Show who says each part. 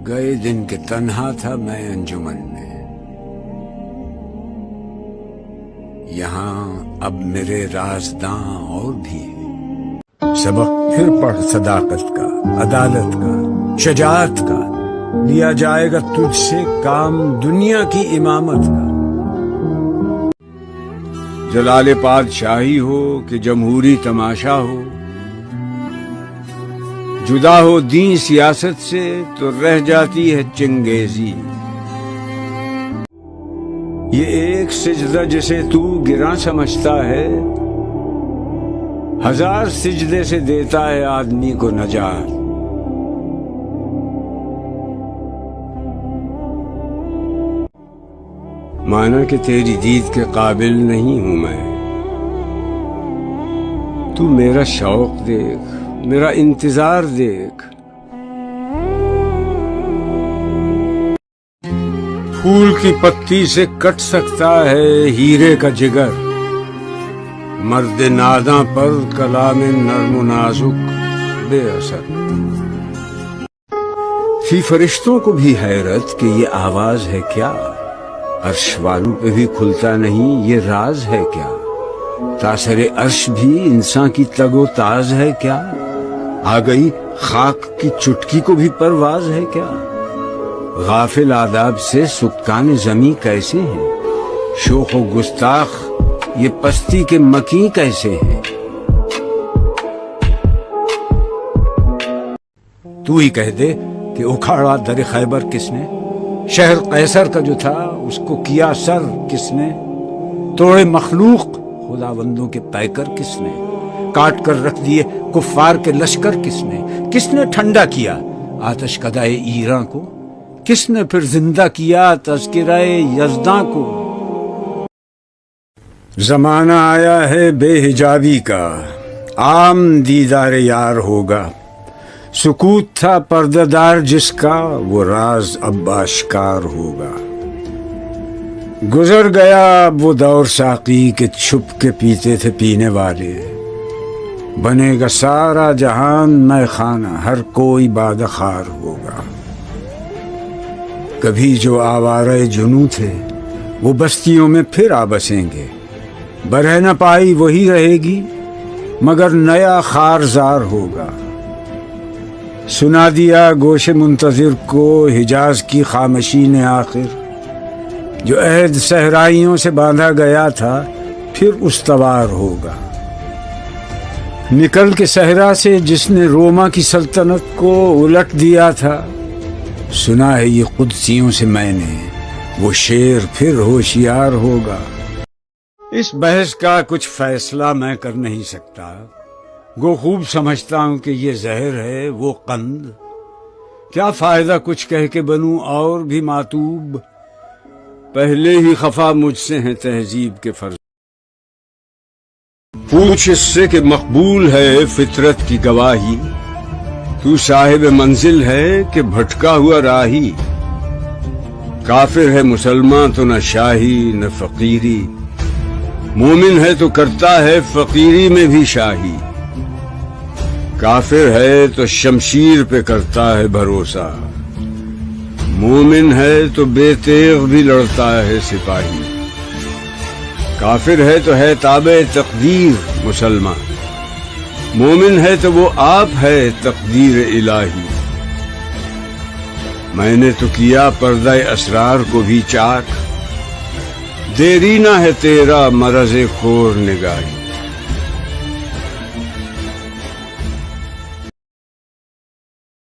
Speaker 1: گئے دن کے تنہا تھا میں انجمن میں، یہاں اب میرے رازداں اور بھی ہیں۔ سبق پھر پڑھ صداقت کا، عدالت کا، شجاعت کا، لیا جائے گا تجھ سے کام دنیا کی امامت کا۔ جلال پادشاہی ہو کہ جمہوری تماشا ہو، جدا ہو دین سیاست سے تو رہ جاتی ہے چنگیزی۔ یہ ایک سجدہ جسے تو گراں سمجھتا ہے، ہزار سجدے سے دیتا ہے آدمی کو نجات۔ مانا کہ تیری دید کے قابل نہیں ہوں میں، تو میرا شوق دیکھ، میرا انتظار دیکھ۔ پھول کی پتی سے کٹ سکتا ہے ہیرے کا جگر، مرد ناداں پر کلام نرم و نازک بے اثر۔ فی فرشتوں کو بھی حیرت کہ یہ آواز ہے کیا، عرش والوں پہ بھی کھلتا نہیں یہ راز ہے کیا، تاثر عرش بھی انسان کی تگ و تاز ہے کیا، آ گئی خاک کی چٹکی کو بھی پرواز ہے کیا، غافل آداب سے سکان زمیں کیسے ہیں، شوخ و گستاخ یہ پستی کے مکیں کیسے ہیں۔ تو ہی کہہ دے کہ اکھاڑا در خیبر کس نے، شہر قیصر کا جو تھا اس کو کیا سر کس نے، توڑے مخلوق خداوندوں کے پیکر کس نے، کاٹ کر رکھ دیے کفار کے لشکر کس نے ٹھنڈا کیا آتش کدائے ایراں کو، کس نے پھر زندہ کیا تذکرہ یزداں کو۔ زمانہ آیا ہے بے حجابی کا، عام دیدار یار ہوگا، سکوت تھا پردہ دار جس کا وہ راز اب آشکار ہوگا۔ گزر گیا اب وہ دور ساقی کے چھپ کے پیتے تھے پینے والے، بنے گا سارا جہان میں خانہ ہر کوئی باد خار ہوگا۔ کبھی جو آوارہ جنوں تھے وہ بستیوں میں پھر آ بسیں گے، برہ نہ پائی وہی رہے گی مگر نیا خارزار ہوگا۔ سنا دیا گوش منتظر کو حجاز کی خامشی نے آخر، جو عہد صحرائیوں سے باندھا گیا تھا پھر استوار ہوگا۔ نکل کے صحرا سے جس نے روما کی سلطنت کو الٹ دیا تھا، سنا ہے یہ قدسیوں سے میں نے، وہ شیر پھر ہوشیار ہوگا۔ اس بحث کا کچھ فیصلہ میں کر نہیں سکتا، گو خوب سمجھتا ہوں کہ یہ زہر ہے وہ قند، کیا فائدہ کچھ کہہ کے بنوں اور بھی ماتوب، پہلے ہی خفا مجھ سے ہیں تہذیب کے فرض۔ پوچھ اس سے کہ مقبول ہے فطرت کی گواہی، تو صاحب منزل ہے کہ بھٹکا ہوا راہی، کافر ہے مسلمان تو نہ شاہی نہ فقیری، مومن ہے تو کرتا ہے فقیری میں بھی شاہی، کافر ہے تو شمشیر پہ کرتا ہے بھروسہ، مومن ہے تو بے تیغ بھی لڑتا ہے سپاہی، کافر ہے تو ہے تابع تقدیر مسلمان، مومن ہے تو وہ آپ ہے تقدیر الہی، میں نے تو کیا پردہ اسرار کو بھی چاک، دیرینہ ہے تیرا مرض خور نگاہی۔